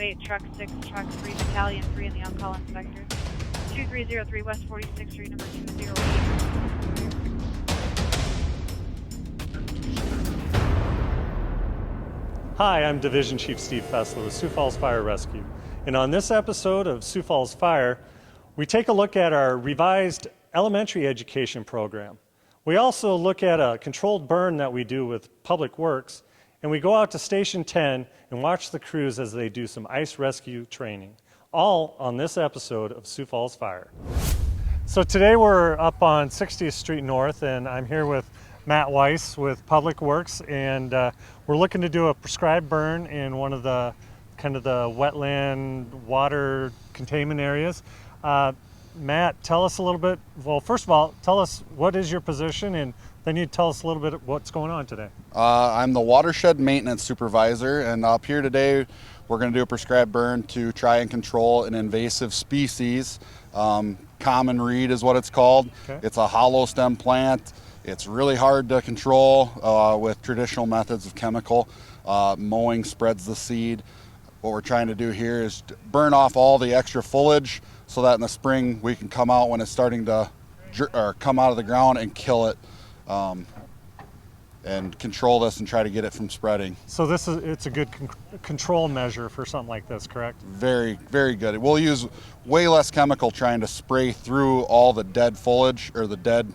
228, Truck 6, Truck 3, Battalion 3, and the on-call inspector. 2303 West 46th Street, number 208. Hi, I'm Division Chief Steve Fessler with Sioux Falls Fire Rescue. And on this episode of Sioux Falls Fire, we take a look at our revised elementary education program. We also look at a controlled burn that we do with Public Works, and we go out to Station 10 and watch the crews as they do some ice rescue training, all on this episode of Sioux Falls Fire. So today we're up on 60th Street North, and I'm here with Matt Weiss with Public Works, and we're looking to do a prescribed burn in one of the kind of the wetland water containment areas. Matt, tell us a little bit, well, first of all, tell us what is your position, and then you tell us a little bit of what's going on today. I'm the watershed maintenance supervisor, and up here today we're going to do a prescribed burn to try and control an invasive species. Common reed is what it's called. Okay. It's a hollow stem plant. It's really hard to control with traditional methods of chemical. Mowing spreads the seed. What we're trying to do here is burn off all the extra foliage so that in the spring we can come out when it's starting to come out of the ground and kill it and control this and try to get it from spreading. So it's a good control measure for something like this, correct? Very, very good. We'll use way less chemical trying to spray through all the dead foliage or the dead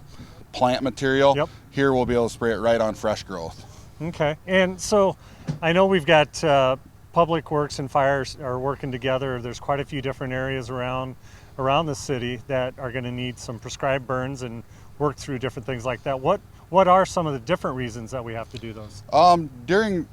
plant material. Yep. Here we'll be able to spray it right on fresh growth. Okay, and so I know we've got Public Works and Fire are working together. There's quite a few different areas around the city that are going to need some prescribed burns and work through different things like that. What are some of the different reasons that we have to do those? During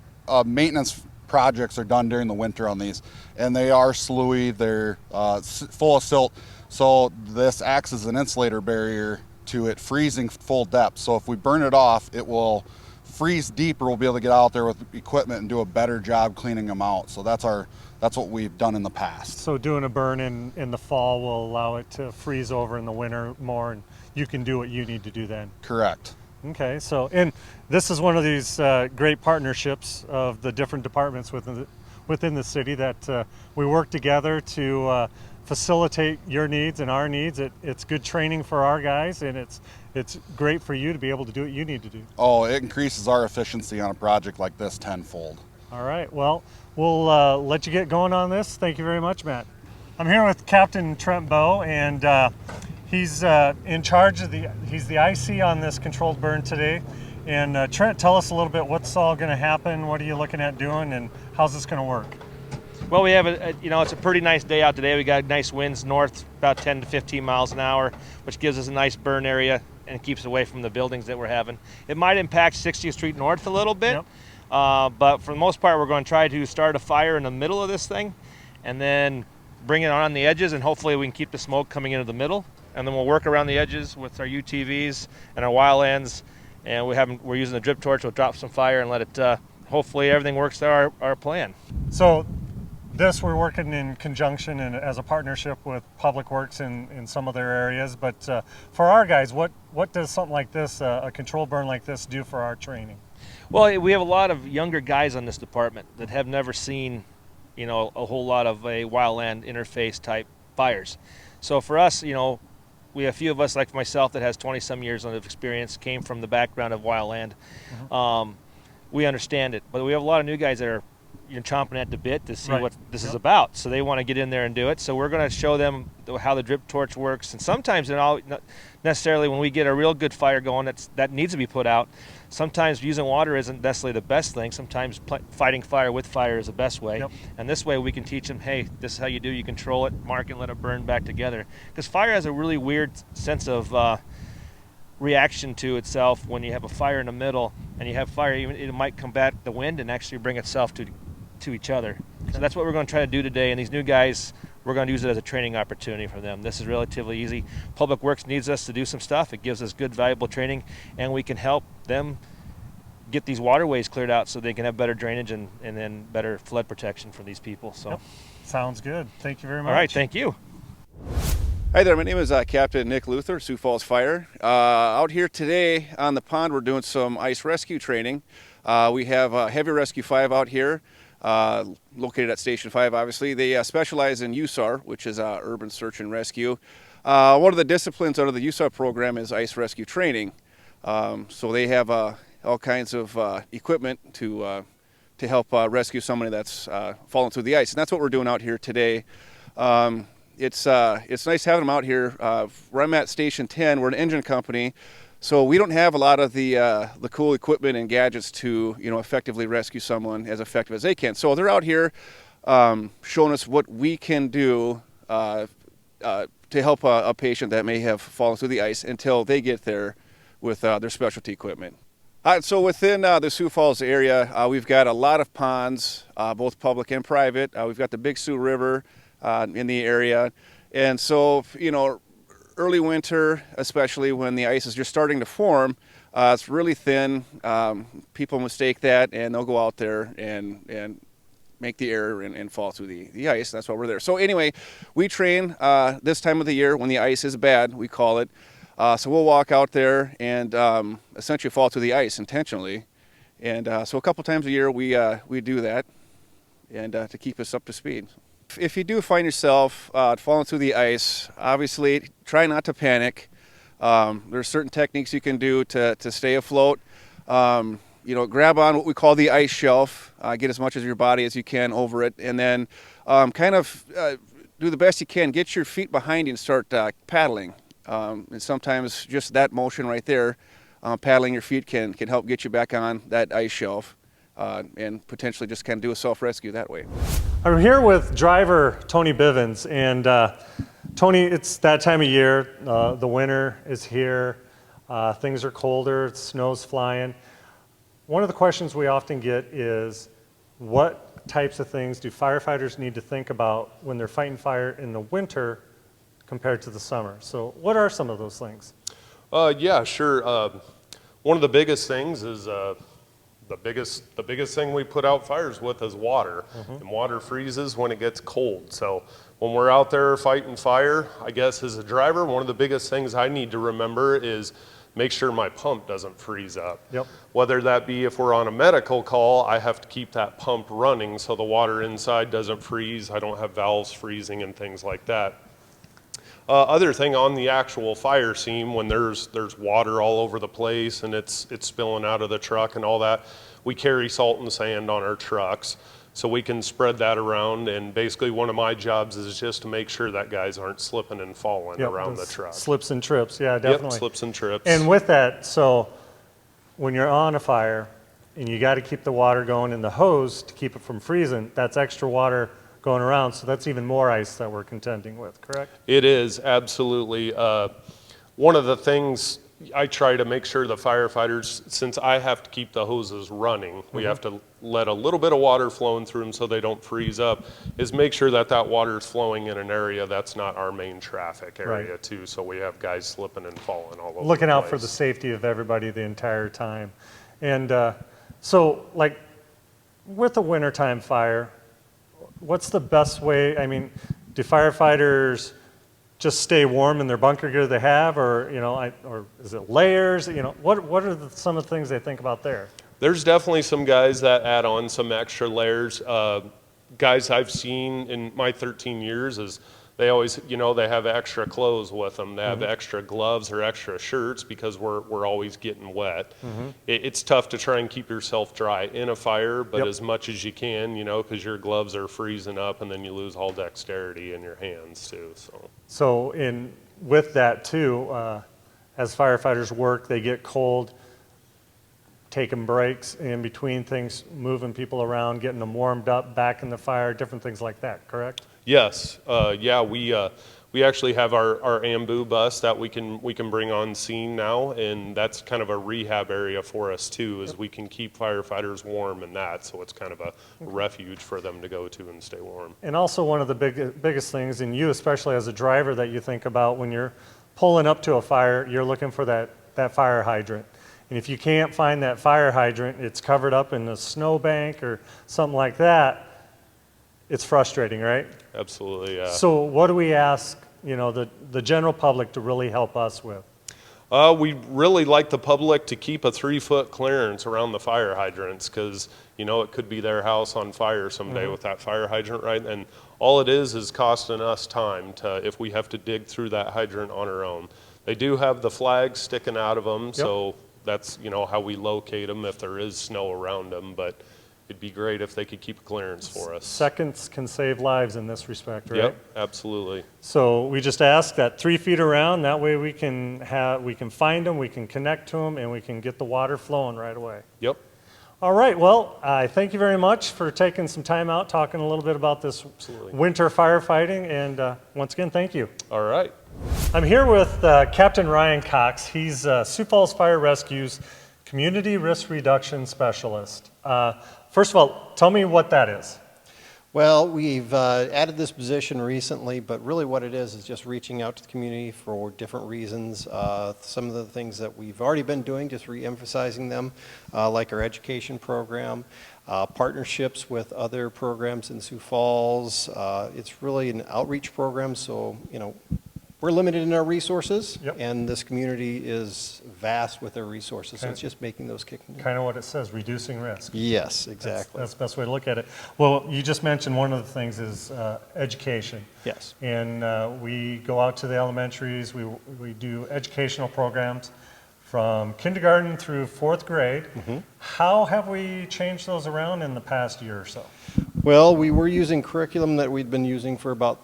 maintenance projects are done during the winter on these, and they are sloughly, they're full of silt, so this acts as an insulator barrier to it freezing full depth. So if we burn it off, it will freeze deeper. We'll be able to get out there with equipment and do a better job cleaning them out. So that's what we've done in the past. So doing a burn in the fall will allow it to freeze over in the winter more, and you can do what you need to do then. Correct. Okay, so and this is one of these great partnerships of the different departments within the city that we work together to facilitate your needs and our needs. It's good training for our guys, and it's great for you to be able to do what you need to do. Oh, it increases our efficiency on a project like this tenfold. All right, well, we'll let you get going on this. Thank you very much, Matt. I'm here with Captain Trent Bow, and he's in charge of he's the IC on this controlled burn today. And Trent, tell us a little bit what's all going to happen, what are you looking at doing, and how's this going to work? Well, we have it's a pretty nice day out today. We got nice winds north, about 10 to 15 miles an hour, which gives us a nice burn area and keeps away from the buildings that we're having. It might impact 60th Street North a little bit, yep. But for the most part, we're going to try to start a fire in the middle of this thing and then bring it on the edges, and hopefully we can keep the smoke coming into the middle. And then we'll work around the edges with our UTVs and our wild ends, and we're using the drip torch. We'll drop some fire and let it, hopefully everything works to our plan. So this we're working in conjunction and as a partnership with Public Works in some of their areas, but for our guys, what does something like this, a controlled burn like this, do for our training? Well, we have a lot of younger guys on this department that have never seen, a whole lot of a wildland interface type fires. So for us, we have a few of us, like myself, that has 20-some years of experience, came from the background of wildland. Mm-hmm. We understand it, but we have a lot of new guys that are chomping at the bit to see what this is about. So they want to get in there and do it. So we're going to show them how the drip torch works. And sometimes, not necessarily when we get a real good fire going that needs to be put out, sometimes using water isn't necessarily the best thing. Sometimes fighting fire with fire is the best way. Yep. And this way we can teach them, hey, this is how you do. You control it, mark it, let it burn back together. Because fire has a really weird sense of reaction to itself. When you have a fire in the middle and you have fire, it might combat the wind and actually bring itself to each other. Okay. So that's what we're going to try to do today. And these new guys, we're going to use it as a training opportunity for them. This is relatively easy. Public Works needs us to do some stuff. It gives us good, valuable training, and we can help them get these waterways cleared out so they can have better drainage and then better flood protection for these people. So, yep. Sounds good. Thank you very much. All right, thank you. Hi there, my name is Captain Nick Luther, Sioux Falls Fire. Out here today on the pond, we're doing some ice rescue training. We have Heavy Rescue 5 out here. located at Station 5, obviously. They specialize in USAR, which is Urban Search and Rescue. One of the disciplines under the USAR program is ice rescue training. So they have all kinds of equipment to help rescue somebody that's fallen through the ice. And that's what we're doing out here today. It's nice having them out here. Where I'm at Station 10, we're an engine company, so we don't have a lot of the cool equipment and gadgets to effectively rescue someone as effective as they can. So they're out here showing us what we can do to help a patient that may have fallen through the ice until they get there with their specialty equipment. So within the Sioux Falls area, we've got a lot of ponds, both public and private. We've got the Big Sioux River in the area. And so, early winter, especially when the ice is just starting to form, it's really thin. People mistake that and they'll go out there and make the error and fall through the ice. That's why we're there. So anyway, we train this time of the year when the ice is bad, we call it. So we'll walk out there and essentially fall through the ice intentionally. And so a couple times a year we do that and to keep us up to speed. If you do find yourself falling through the ice, obviously try not to panic. There's certain techniques you can do to stay afloat. Grab on what we call the ice shelf, get as much of your body as you can over it, and then kind of do the best you can. Get your feet behind you and start paddling. And sometimes just that motion right there, paddling your feet can help get you back on that ice shelf and potentially just kind of do a self-rescue that way. I'm here with driver Tony Bivens, and Tony, it's that time of year. The winter is here. Things are colder. Snow's flying. One of the questions we often get is, what types of things do firefighters need to think about when they're fighting fire in the winter compared to the summer? So what are some of those things? Yeah, sure. One of the biggest things is the biggest thing we put out fires with is water. And water freezes when it gets cold. So when we're out there fighting fire, I guess as a driver, one of the biggest things I need to remember is make sure my pump doesn't freeze up. Yep. Whether that be if we're on a medical call, I have to keep that pump running so the water inside doesn't freeze. I don't have valves freezing and things like that. Other thing on the actual fire scene, when there's water all over the place and it's spilling out of the truck and all that, we carry salt and sand on our trucks so we can spread that around. And basically one of my jobs is just to make sure that guys aren't slipping and falling around the truck. Slips and trips, yeah, definitely. Yep, slips and trips. And with that, so when you're on a fire and you got to keep the water going in the hose to keep it from freezing, that's extra water going around, so that's even more ice that we're contending with, correct? It is, absolutely. One of the things I try to make sure the firefighters, since I have to keep the hoses running, we have to let a little bit of water flowing through them so they don't freeze up, is make sure that water is flowing in an area that's not our main traffic area too, so we have guys slipping and falling all over Looking the out place. for the safety of everybody the entire time. And so, like, with a wintertime fire, what's the best way? I mean, do firefighters just stay warm in their bunker gear they have, or or is it layers? What are some of the things they think about there? There's definitely some guys that add on some extra layers. Guys I've seen in my 13 years is they always, they have extra clothes with them. They have extra gloves or extra shirts because we're always getting wet. It's tough to try and keep yourself dry in a fire, but as much as you can, because your gloves are freezing up and then you lose all dexterity in your hands too. So with that too, as firefighters work, they get cold, taking breaks in between things, moving people around, getting them warmed up, back in the fire, different things like that, correct? Yes, yeah, we actually have our AMBU bus that we can bring on scene now, and that's kind of a rehab area for us too, is we can keep firefighters warm in that, so it's kind of a refuge for them to go to and stay warm. And also one of the biggest things, and you especially as a driver, that you think about when you're pulling up to a fire, you're looking for that fire hydrant. And if you can't find that fire hydrant, it's covered up in a snowbank or something like that, it's frustrating, right? Absolutely, yeah. So what do we ask, the general public to really help us with? We really like the public to keep a 3-foot clearance around the fire hydrants because, you know, it could be their house on fire someday with that fire hydrant, right? And all it is costing us time to, if we have to dig through that hydrant on our own. They do have the flags sticking out of them, so that's, you know, how we locate them if there is snow around them, but it'd be great if they could keep a clearance for us. Seconds can save lives in this respect, right? Yep, absolutely. So we just ask that 3 feet around, that way we can find them, we can connect to them, and we can get the water flowing right away. Yep. All right, well, I thank you very much for taking some time out, talking a little bit about this winter firefighting, and once again, thank you. All right. I'm here with Captain Ryan Cox. He's Sioux Falls Fire Rescue's Community Risk Reduction Specialist. First of all, tell me what that is. Well, we've added this position recently, but really what it is just reaching out to the community for different reasons. Some of the things that we've already been doing, just re-emphasizing them, like our education program, partnerships with other programs in Sioux Falls. It's really an outreach program, so, you know, we're limited in our resources, and this community is vast with their resources, so it's just making those kick. Kind of what it says, reducing risk. Yes, exactly. That's the best way to look at it. Well, you just mentioned one of the things is education. Yes. And we go out to the elementaries, we do educational programs from kindergarten through 4th grade. How have we changed those around in the past year or so? Well, we were using curriculum that we'd been using for about,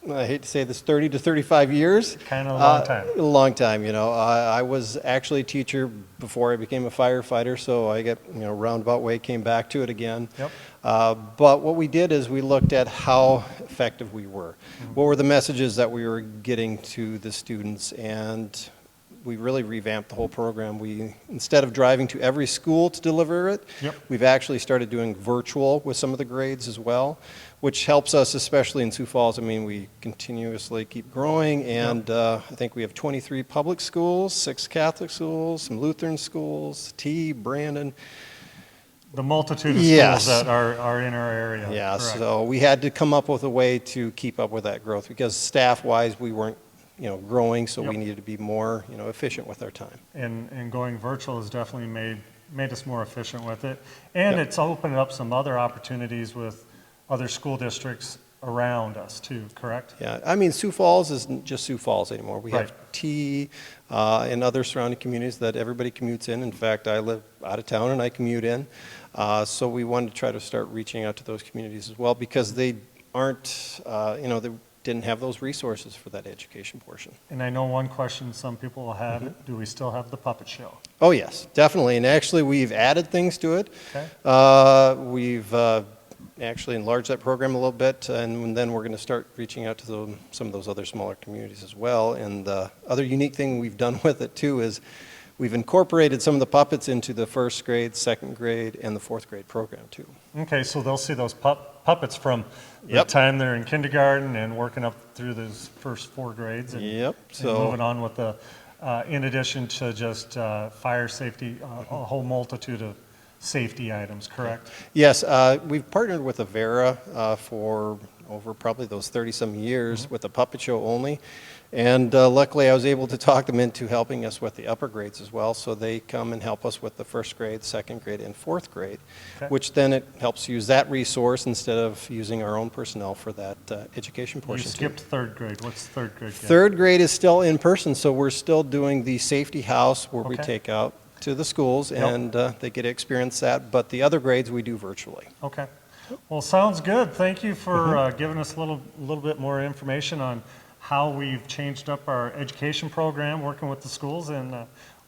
I hate to say this, 30 to 35 years. Kind of a long time. A long time, you know. I was actually a teacher before I became a firefighter, so I get, you know, roundabout way came back to it again. Yep. But what we did is we looked at how effective we were. What were the messages that we were getting to the students, and we really revamped the whole program. We, instead of driving to every school to deliver it, we've actually started doing virtual with some of the grades as well, which helps us, especially in Sioux Falls. I mean, we continuously keep growing, and I think we have 23 public schools, 6 Catholic schools, some Lutheran schools, Brandon. The multitude of schools that are in our area. Yeah, correct. so we had to come up with a way to keep up with that growth because staff-wise we weren't, you know, growing, so we needed to be more, you know, efficient with our time. And going virtual has definitely made us more efficient with it, and it's opened up some other opportunities with other school districts around us too, correct? Yeah, I mean, Sioux Falls isn't just Sioux Falls anymore. We have and other surrounding communities that everybody commutes in. In fact, I live out of town and I commute in. So we wanted to try to start reaching out to those communities as well because they aren't, you know, they didn't have those resources for that education portion. And I know one question some people will have, do we still have the puppet show? Oh yes, definitely. And actually we've added things to it. We've actually enlarged that program a little bit, and then we're going to start reaching out to some of those other smaller communities as well. And the other unique thing we've done with it too is we've incorporated some of the puppets into the 1st grade, 2nd grade, and the 4th grade program too. Okay, so they'll see those puppets from the time they're in kindergarten and working up through those first 4 grades and, so and moving on with the, in addition to just fire safety, a whole multitude of safety items, correct? Yes, we've partnered with Avera for over probably those 30-some years with the puppet show only. And luckily I was able to talk them into helping us with the upper grades as well. So they come and help us with the 1st grade, 2nd grade, and 4th grade, which then it helps use that resource instead of using our own personnel for that education portion. You skipped 3rd grade. What's 3rd grade? 3rd grade is still in person, so we're still doing the safety house where we take out to the schools and they get to experience that. But the other grades we do virtually. Okay. Well, sounds good. Thank you for giving us a little bit more information on how we've changed up our education program, working with the schools, and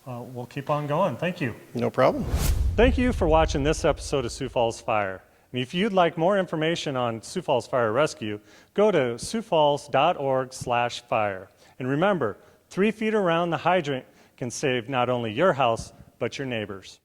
we'll keep on going. Thank you. No problem. Thank you for watching this episode of Sioux Falls Fire. And if you'd like more information on Sioux Falls Fire Rescue, go to siouxfalls.org/fire. And remember, 3 feet around the hydrant can save not only your house, but your neighbors.